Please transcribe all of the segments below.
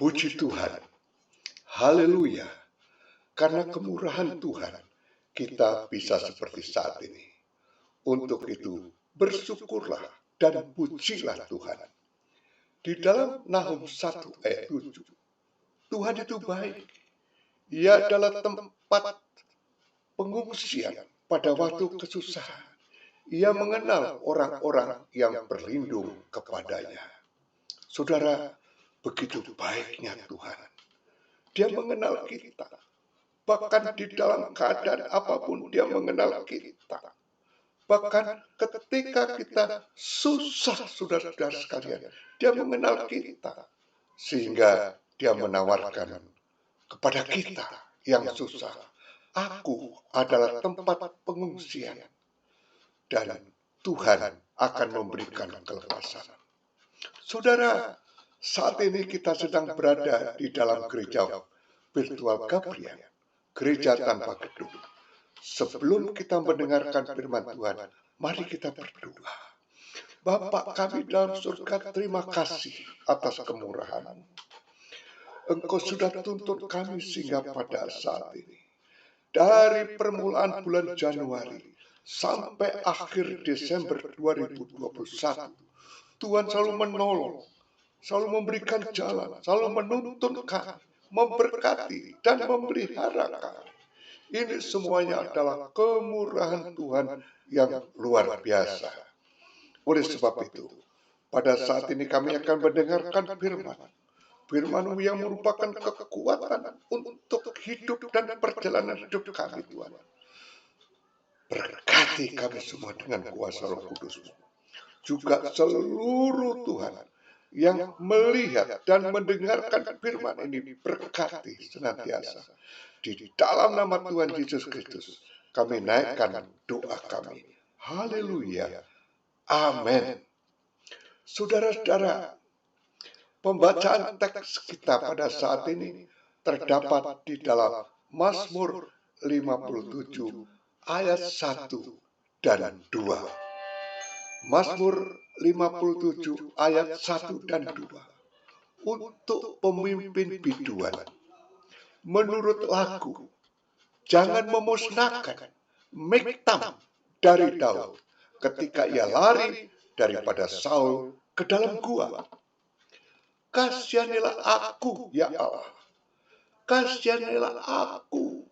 Puji Tuhan, haleluya, karena kemurahan Tuhan kita bisa seperti saat ini. Untuk itu bersyukurlah dan pujilah Tuhan. Di dalam Nahum 1 ayat 7, Tuhan itu baik. Ia adalah tempat pengungsian pada waktu kesusahan. Ia mengenal orang-orang yang berlindung kepadanya. Saudara, begitu baiknya Tuhan. Dia mengenal kita. Bahkan di dalam keadaan apapun dia mengenal kita. Bahkan ketika kita susah, saudara-saudara sekalian, dia mengenal kita. Sehingga dia menawarkan kepada kita yang susah, aku adalah tempat pengungsian. Dan Tuhan akan memberikan kelepasan. Saudara, saat ini kita sedang berada di dalam gereja virtual Gabriel, gereja tanpa gedung. Sebelum kita mendengarkan firman Tuhan, mari kita berdoa. Bapa kami dalam surga, terima kasih atas kemurahan-Mu. Engkau sudah tuntun kami sehingga pada saat ini. Dari permulaan bulan Januari sampai akhir Desember 2021, Tuhan selalu menolong, selalu memberikan jalan, selalu menuntun kami, memberkati dan memelihara kami. Ini semuanya adalah kemurahan Tuhan yang luar biasa. Oleh sebab itu, pada saat ini kami akan mendengarkan firman-Mu yang merupakan kekuatan untuk hidup dan perjalanan hidup kami, Tuhan. Berkati kami semua dengan kuasa Roh Kudus-Mu. Juga seluruh Tuhan yang melihat dan mendengarkan firman ini, berkati senantiasa. Di dalam nama Tuhan Yesus Kristus, kami naikkan doa kami. Haleluya. Amin. Saudara-saudara, pembacaan teks kita pada saat ini terdapat di dalam Mazmur 57 ayat 1 dan 2. Mazmur 57 ayat 1 dan 2. Untuk pemimpin biduan. Menurut lagu, jangan memusnahkan Miktam dari Daud ketika ia lari daripada Saul ke dalam gua. Kasihanilah aku, ya Allah. Kasihanilah aku,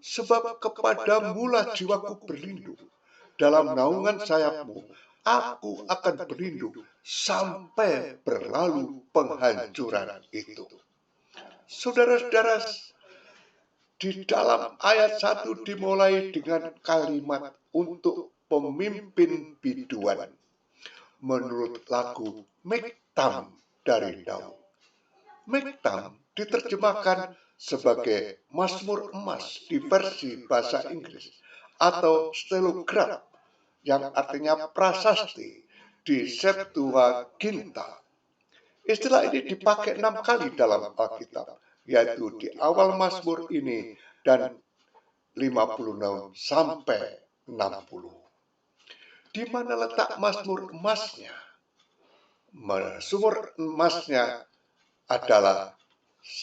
sebab kepadamu-lah jiwaku berlindung. Dalam naungan sayap-Mu, aku akan berlindung sampai berlalu penghancuran itu. Saudara-saudara, di dalam ayat 1 dimulai dengan kalimat untuk pemimpin biduan. Menurut lagu Miktam dari Daud. Miktam diterjemahkan sebagai Mazmur emas di versi bahasa Inggris atau Stenogram yang artinya prasasti di Septuaginta. Istilah ini dipakai 6 kali dalam Alkitab, yaitu di awal Mazmur ini dan 56 sampai 60. Di mana letak Mazmur emasnya? Mazmur emasnya adalah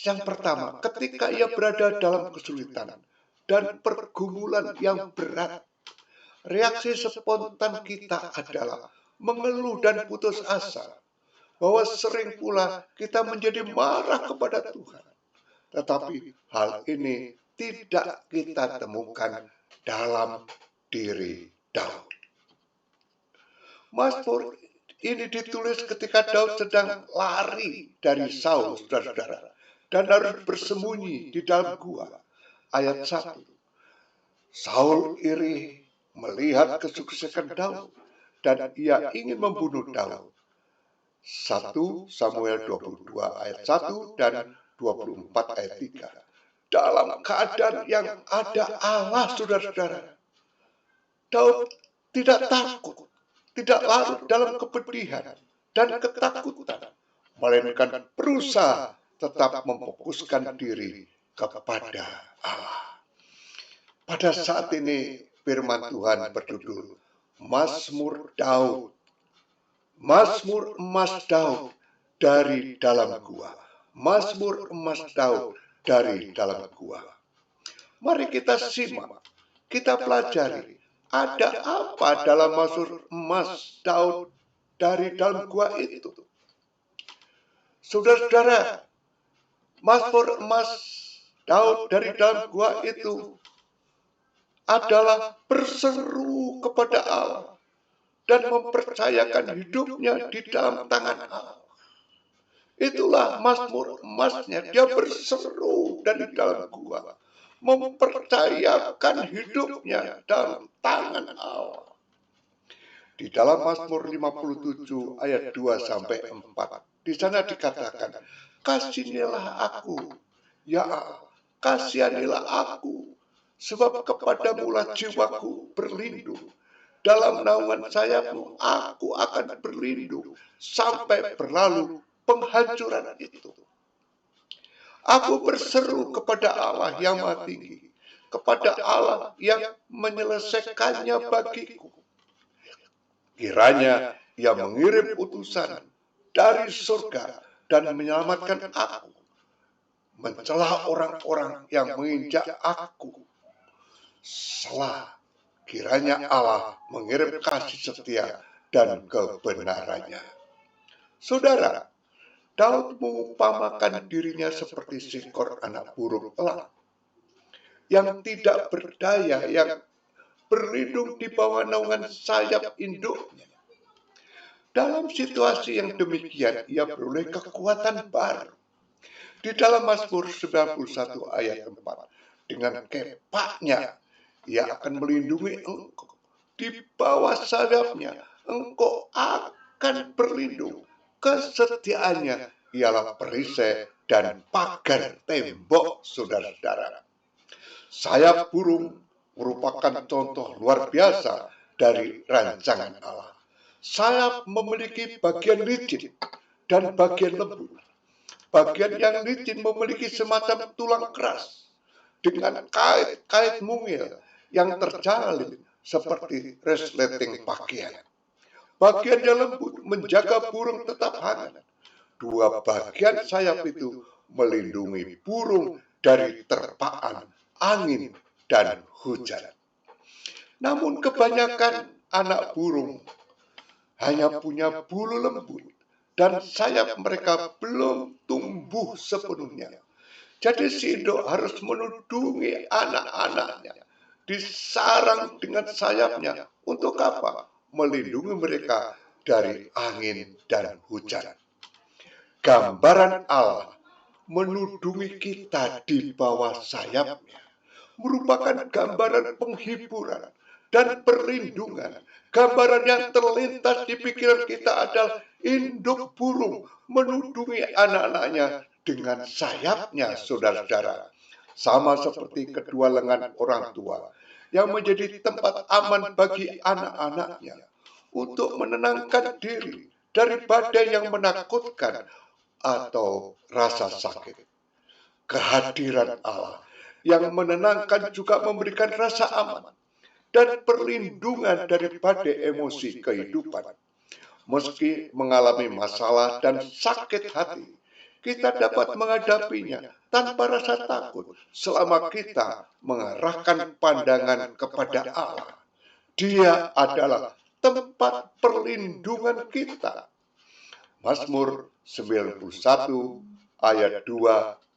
yang pertama, ketika ia berada dalam kesulitan dan pergumulan yang berat. Reaksi spontan kita adalah mengeluh dan putus asa. Bahwa sering pula kita menjadi marah kepada Tuhan. Tetapi hal ini tidak kita temukan dalam diri Daud. Mazmur ini ditulis ketika Daud sedang lari dari Saul, saudara-saudara, dan harus bersembunyi di dalam gua. Ayat 1. Saul iri melihat kesuksesan Daud, dan ia ingin membunuh Daud. 1 Samuel 22 ayat 1 dan 24 ayat 3. Dalam keadaan yang ada Allah, saudara-saudara, Daud tidak takut, tidak larut dalam kepedihan dan ketakutan, melainkan berusaha tetap memfokuskan diri kepada Allah. Pada saat ini firman Tuhan berjudul Mazmur Daud. Mazmur emas Daud dari dalam gua. Mazmur emas Daud dari dalam gua. Mari kita simak, kita pelajari, ada apa dalam Mazmur emas Daud dari dalam gua itu. Saudara-saudara, Mazmur emas Daud dari dalam gua itu adalah berseru kepada Allah dan mempercayakan hidupnya di dalam tangan Allah. Itulah Mazmur emasnya, dia berseru dari dalam gua, mempercayakan hidupnya dalam tangan Allah. Di dalam Mazmur 57 ayat 2 sampai 4, di sana dikatakan, "Kasihanilah aku, ya Allah, kasihanilah aku, sebab kepadamulah jiwaku berlindung. Dalam naungan sayapmu aku akan berlindung sampai berlalu penghancuran itu. Aku berseru kepada Allah yang Maha Tinggi, kepada Allah yang menyelesaikannya bagiku. Kiranya Ia mengirim utusan dari surga dan menyelamatkan aku, mencela orang-orang yang menginjak aku. Selah, kiranya Allah mengirim kasih setia dan kebenarannya." Saudara, Daud mengumpamakan dirinya seperti seekor anak burung elang yang tidak berdaya, yang berlindung di bawah naungan sayap induknya. Dalam situasi yang demikian, ia beroleh kekuatan baru. Di dalam Mazmur 91 ayat 4, dengan kepaknya, ia akan melindungi engkau. Di bawah sayapnya, engkau akan berlindung. Kesetiaannya ialah perisai dan pagar tembok, saudara-saudara. Sayap burung merupakan contoh luar biasa dari rancangan Allah. Sayap memiliki bagian licin dan bagian lembut. Bagian yang licin memiliki semacam tulang keras dengan kait-kait mungil yang terjalin seperti resleting pakaian. Bagian yang lembut menjaga burung tetap hangat. Dua bagian sayap itu melindungi burung dari terpaan angin dan hujan. Namun kebanyakan anak burung hanya punya bulu lembut dan sayap mereka belum tumbuh sepenuhnya. Jadi si induk harus melindungi anak-anaknya, disarang dengan sayapnya. Untuk apa? Melindungi mereka dari angin dan hujan. Gambaran Allah melindungi kita di bawah sayapnya merupakan gambaran penghiburan dan perlindungan. Gambaran yang terlintas di pikiran kita adalah induk burung melindungi anak-anaknya dengan sayapnya, saudara-saudara. Sama seperti kedua lengan orang tua yang menjadi tempat aman bagi anak-anaknya untuk menenangkan diri dari badai yang menakutkan atau rasa sakit. Kehadiran Allah yang menenangkan juga memberikan rasa aman dan perlindungan dari badai emosi kehidupan. Meski mengalami masalah dan sakit hati, kita dapat menghadapinya tanpa rasa takut selama kita mengarahkan pandangan kepada Allah. Dia adalah tempat perlindungan kita. Mazmur 91 ayat 2,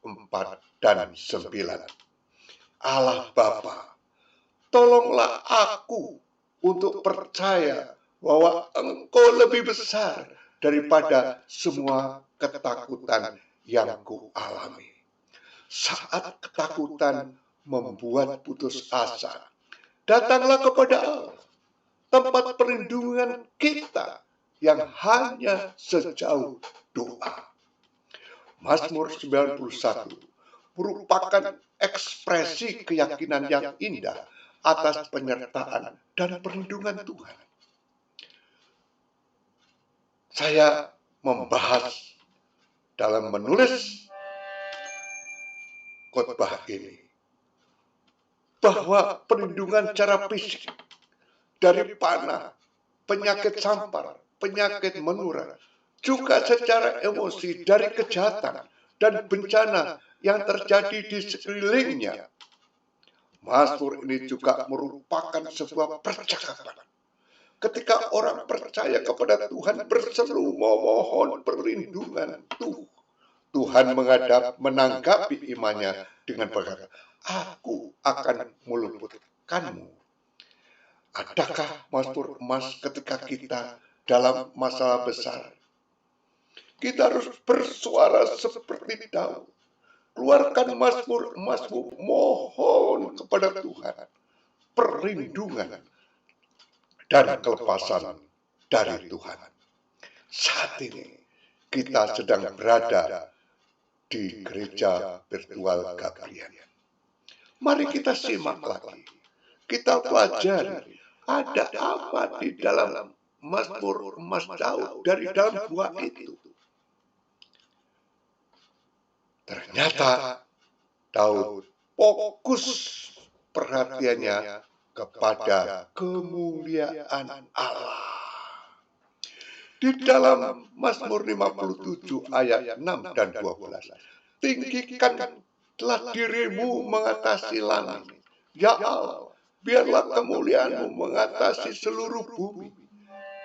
4, dan 9. Allah Bapa, tolonglah aku untuk percaya bahwa Engkau lebih besar daripada semua ketakutan yang kualami. Saat ketakutan membuat putus asa, datanglah kepada Allah, tempat perlindungan kita yang hanya sejauh doa. Mazmur 91 merupakan ekspresi keyakinan yang indah atas penyertaan dan perlindungan Tuhan. Saya membahas dalam menulis khotbah ini bahwa perlindungan secara fisik dari panah, penyakit sampar, penyakit menular, juga secara emosi dari kejahatan dan bencana yang terjadi di sekelilingnya. Mazmur ini juga merupakan sebuah percakapan. Ketika orang percaya kepada Tuhan berseru memohon perlindungan Tuhan menanggapi imannya dengan berkata, "Aku akan meluputkanmu." Adakah Mazmur emas ketika kita dalam masalah besar? Kita harus bersuara seperti Daud. Keluarkan Mazmur emasmu, mohon kepada Tuhan perlindungan dan kelepasan dari Tuhan. Saat ini kita sedang berada di gereja virtual Gabriel. Mari kita simak lagi. Kita pelajari ada apa di dalam Mazmur emas Daud dari dalam gua itu. Ternyata Daud fokus perhatiannya kepada kemuliaan Allah. Di dalam Mazmur 57 ayat 6 dan 12. Tinggikanlah dirimu mengatasi langit. Ya Allah, biarlah kemuliaanmu mengatasi seluruh bumi.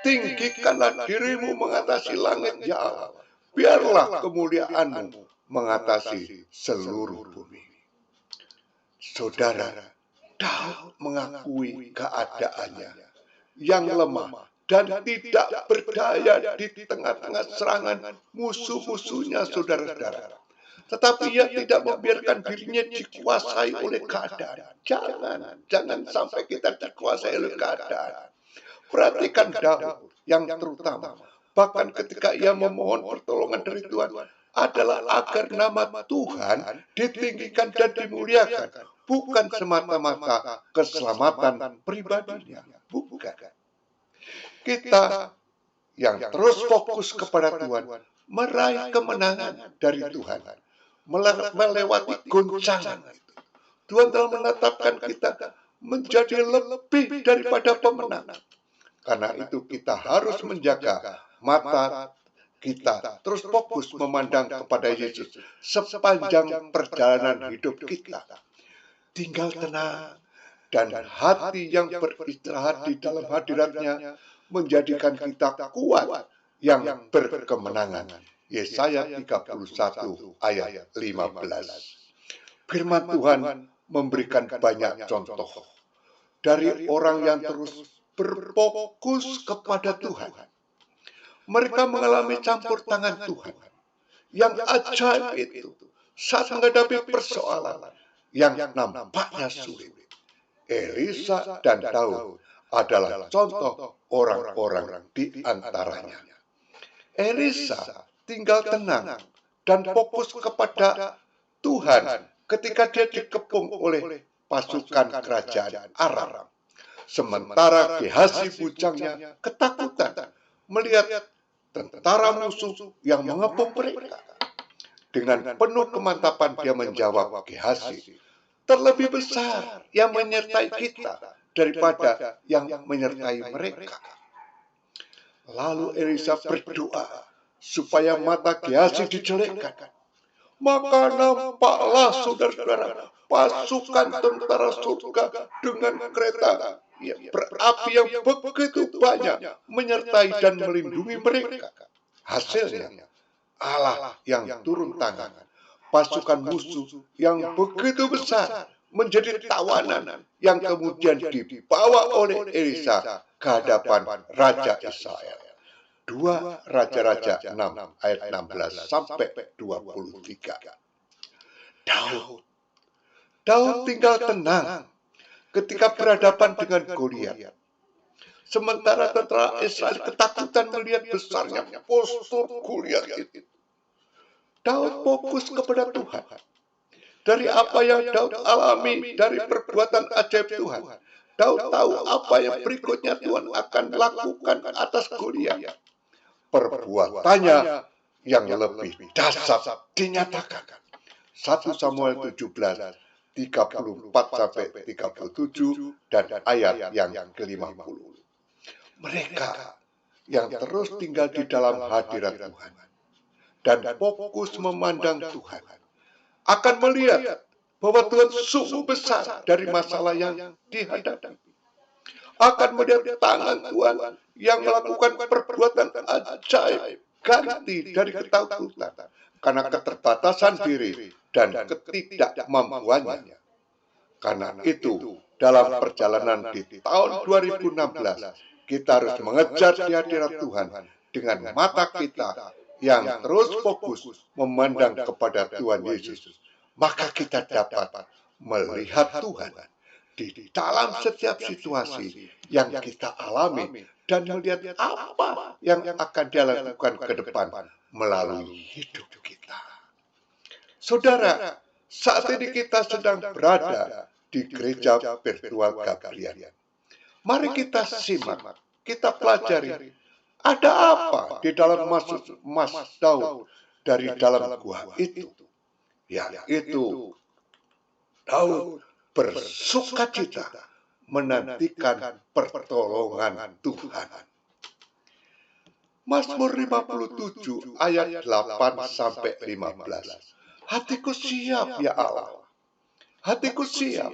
Tinggikanlah dirimu mengatasi langit, ya Allah. Biarlah kemuliaanmu mengatasi seluruh bumi. Saudara, Daud mengakui keadaannya yang lemah dan tidak berdaya di tengah-tengah serangan musuh-musuhnya, saudara-saudara. Tetapi ia tidak membiarkan dirinya dikuasai oleh keadaan. Jangan sampai kita dikuasai oleh keadaan. Perhatikan Daud yang terutama, bahkan ketika ia memohon pertolongan dari Tuhan, adalah agar nama Tuhan ditinggikan dan dimuliakan, bukan semata-mata keselamatan pribadinya. Bukan. Kita yang terus fokus kepada Tuhan, meraih kemenangan dari Tuhan, melewati goncangan. Tuhan telah menetapkan kita menjadi lebih daripada pemenang. Karena itu kita harus menjaga mata kita terus fokus memandang kepada Yesus sepanjang perjalanan hidup kita. Tinggal tenang dan hati yang beristirahat di dalam hadirat-Nya menjadikan kita kuat yang berkemenangan. Yesaya 31 ayat 15. Firman Tuhan memberikan banyak contoh dari orang yang terus berfokus kepada Tuhan. Mereka mengalami campur tangan Tuhan yang ajaib itu saat menghadapi persoalan yang nampaknya sulit. Elisa dan Daud adalah contoh orang-orang di antaranya. Elisa tinggal tenang dan fokus kepada Tuhan ketika dia dikepung oleh pasukan kerajaan Aram. Sementara Gehazi bujangnya ketakutan melihat tentara musuh yang mengepung mereka. Dengan penuh kemantapan dia menjawab Gehazi, terlebih besar yang menyertai kita daripada yang menyertai mereka. Lalu Elisa berdoa supaya mata Gehazi dijelekkan. Maka nampaklah saudara-saudara pasukan tentara surga dengan kereta berapi yang begitu banyak menyertai dan melindungi mereka. Hasilnya Allah yang turun tangan. Pasukan musuh yang begitu besar menjadi tawanan yang kemudian dibawa oleh Elisa ke hadapan Raja Israel. 2 Raja-Raja 6 ayat 16 sampai 23. Daud tinggal tenang ketika berhadapan dengan Goliat. Sementara tentara Israel ketakutan melihat besarnya postur Goliat itu. Daud fokus kepada Tuhan. Dari apa yang Daud alami dari perbuatan ajaib Tuhan, Daud tahu apa yang berikutnya Tuhan akan lakukan atas Goliat. Perbuatannya yang lebih dahsyat dinyatakan. 1 Samuel 17 34 sampai 37 dan ayat yang ke-50. Mereka yang terus tinggal di dalam hadirat Tuhan dan fokus memandang Tuhan, akan melihat bahwa Tuhan sungguh besar dari masalah yang dihadapi. Akan melihat tangan Tuhan yang melakukan perbuatan ajaib, ganti dari ketakutan karena keterbatasan diri dan ketidakmampuannya. Karena itu, dalam perjalanan di tahun 2016, kita harus mengejar di hadirat Tuhan dengan mata kita yang terus fokus memandang kepada Tuhan Yesus. Maka kita dapat melihat Tuhan di dalam setiap situasi yang kita alami dan melihat apa yang akan Dia lakukan ke depan melalui hidup kita. Saudara, saat ini kita sedang berada di gereja virtual Gabriel. Mari kita simak, kita pelajari, ada apa di dalam maksud Mas Daud dari dalam gua itu. Yaitu, Daud bersukacita menantikan pertolongan Tuhan. Mazmur 57 ayat 8-15. Hatiku siap ya Allah, hatiku siap.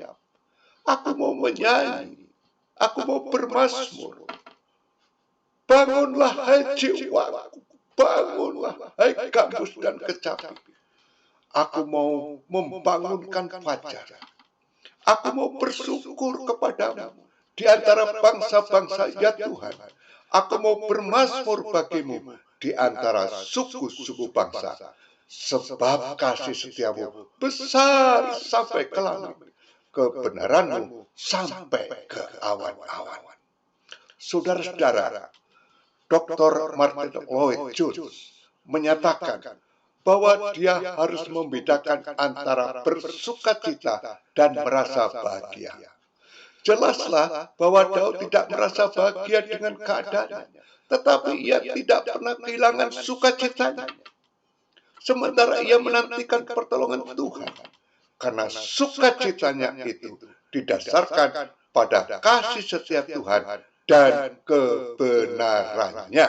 Aku mau menyanyi, aku mau bermazmur. Bangunlah hai jiwaku, bangunlah hai gambus dan kecapi. Aku mau membangunkan fajar. Aku mau bersyukur kepadamu di antara bangsa-bangsa ya Tuhan. Aku mau bermazmur bagimu di antara suku-suku bangsa. Sebab kasih setiamu besar sampai ke langit, kebenaranmu sampai ke awan-awan. Saudara-saudara, Dr. Martin Lloyd Jones menyatakan bahwa dia harus membedakan antara bersukacita dan merasa bahagia. Jelaslah bahwa Daud tidak merasa bahagia dengan keadaannya, tetapi ia tidak pernah kehilangan sukacitanya. Sementara ia menantikan pertolongan Tuhan, karena sukacitanya itu didasarkan pada kasih setia Tuhan dan kebenarannya.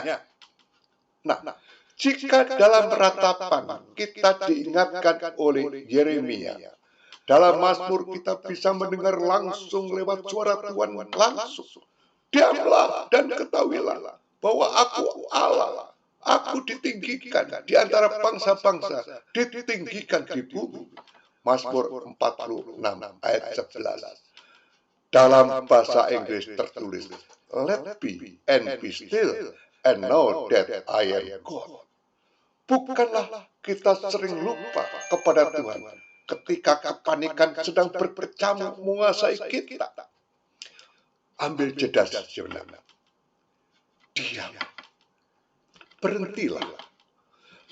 Nah, jika dalam ratapan kita diingatkan oleh Yeremia, dalam Mazmur kita bisa mendengar langsung lewat suara Tuhan langsung. Diamlah dan ketahuilah bahwa aku Allah, aku ditinggikan di antara bangsa-bangsa, ditinggikan di bumi. Mazmur 46 ayat 11. Dalam bahasa Inggris tertulis, let be and be still and know that I am God. Bukanlah kita sering lupa kepada Tuhan ketika kepanikan sedang berkecamuk menguasai kita. Ambil jeda sejenak. Diam. Berhentilah.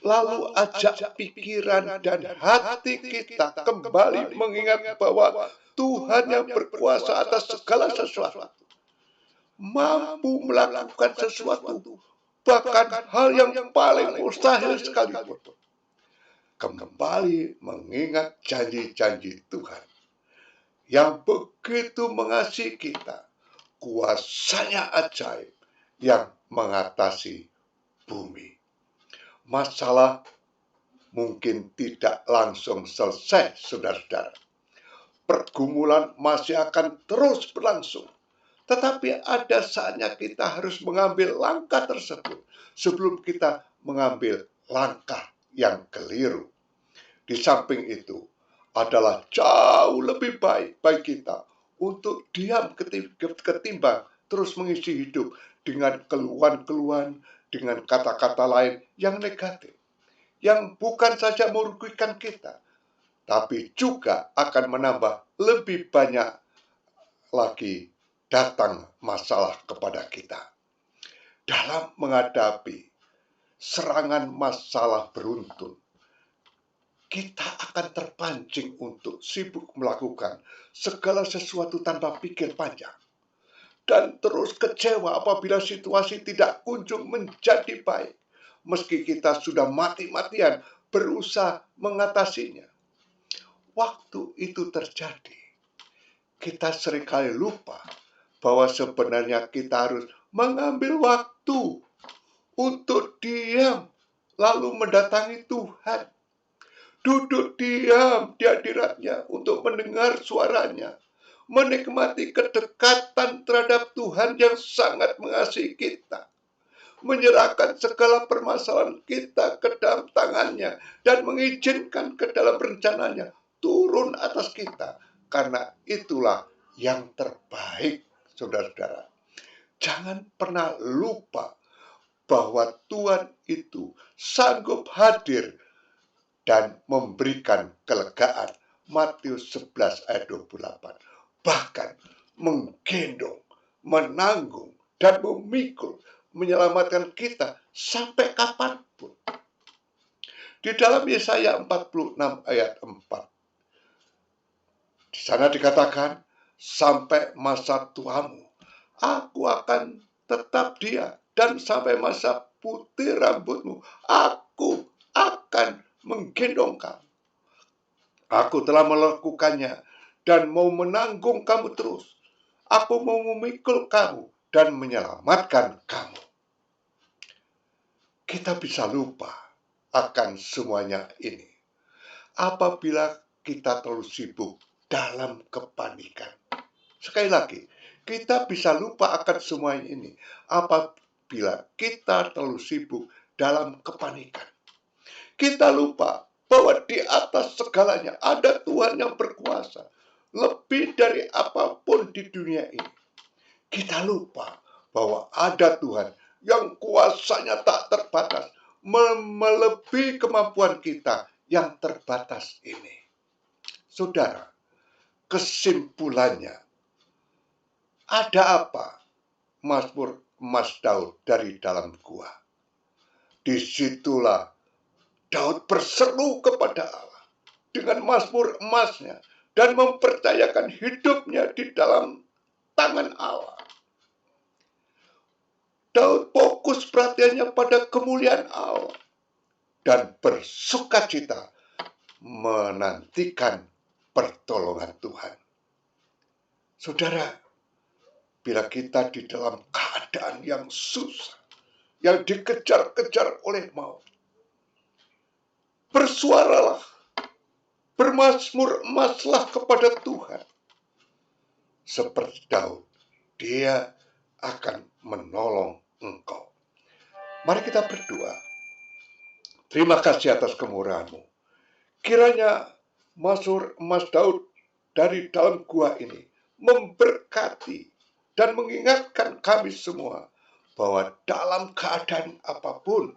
Lalu ajak pikiran dan hati kita kembali mengingat bahwa Tuhan yang berkuasa atas segala sesuatu, mampu melakukan sesuatu, bahkan hal yang paling mustahil sekalipun. Kembali mengingat janji-janji Tuhan yang begitu mengasihi kita, kuasanya ajaib yang mengatasi bumi. Masalah mungkin tidak langsung selesai, saudara-saudara. Pergumulan masih akan terus berlangsung. Tetapi ada saatnya kita harus mengambil langkah tersebut sebelum kita mengambil langkah yang keliru. Di samping itu, adalah jauh lebih baik bagi kita untuk diam ketimbang terus mengisi hidup dengan keluhan-keluhan, dengan kata-kata lain yang negatif, yang bukan saja merugikan kita, tapi juga akan menambah lebih banyak lagi datang masalah kepada kita. Dalam menghadapi serangan masalah beruntun, kita akan terpancing untuk sibuk melakukan segala sesuatu tanpa pikir panjang. Dan terus kecewa apabila situasi tidak kunjung menjadi baik, meski kita sudah mati-matian berusaha mengatasinya. Waktu itu terjadi, kita seringkali lupa bahwa sebenarnya kita harus mengambil waktu untuk diam, lalu mendatangi Tuhan. Duduk diam di hadiratnya untuk mendengar suaranya. Menikmati kedekatan terhadap Tuhan yang sangat mengasihi kita. Menyerahkan segala permasalahan kita ke dalam tangannya dan mengizinkan ke dalam rencananya turun atas kita. Karena itulah yang terbaik, saudara-saudara. Jangan pernah lupa bahwa Tuhan itu sanggup hadir dan memberikan kelegaan. Matius 11 ayat 28. Bahkan menggendong, menanggung, dan memikul, menyelamatkan kita sampai kapanpun. Di dalam Yesaya 46 ayat 4. Di sana dikatakan, sampai masa tuamu, aku akan tetap dia. Dan sampai masa putih rambutmu, aku akan menggendong kamu. Aku telah melakukannya dan mau menanggung kamu terus. Aku mau memikul kamu dan menyelamatkan kamu. Kita bisa lupa akan semuanya ini apabila kita terlalu sibuk dalam kepanikan. Sekali lagi, kita bisa lupa akan semuanya ini apabila kita terlalu sibuk dalam kepanikan. Kita lupa bahwa di atas segalanya ada Tuhan yang berkuasa lebih dari apapun di dunia ini. Kita lupa bahwa ada Tuhan yang kuasanya tak terbatas, melebihi kemampuan kita yang terbatas ini. Saudara, kesimpulannya, ada apa Mazmur Mas Daud dari dalam gua? Disitulah Daud berseru kepada Allah dengan mazmur emasnya dan mempercayakan hidupnya di dalam tangan Allah. Daud fokus perhatiannya pada kemuliaan Allah dan bersukacita menantikan pertolongan Tuhan. Saudara, bila kita di dalam keadaan yang susah, yang dikejar-kejar oleh maut, bersuaralah, bermazmur emaslah kepada Tuhan. Seperti Daud, dia akan menolong engkau. Mari kita berdoa. Terima kasih atas kemurahan-Mu. Kiranya mazmur emas Daud dari dalam gua ini memberkati dan mengingatkan kami semua bahwa dalam keadaan apapun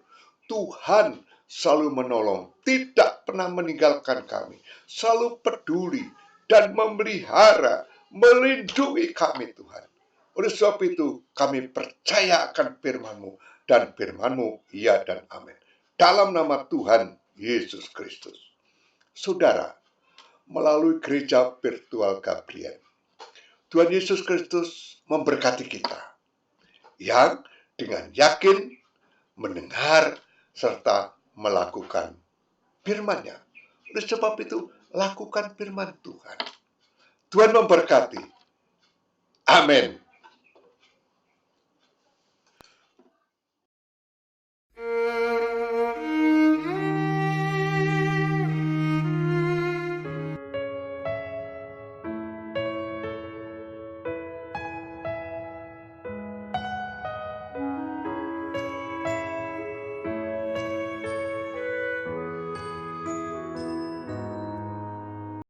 Tuhan selalu menolong, tidak pernah meninggalkan kami, selalu peduli dan memelihara, melindungi kami Tuhan. Oleh sebab itu kami percaya akan firman-Mu dan firman-Mu ya dan amin. Dalam nama Tuhan Yesus Kristus. Saudara, melalui gereja virtual Gabriel, Tuhan Yesus Kristus memberkati kita yang dengan yakin mendengar serta melakukan firman-Nya. Oleh sebab itu, lakukan firman Tuhan. Tuhan memberkati. Amin.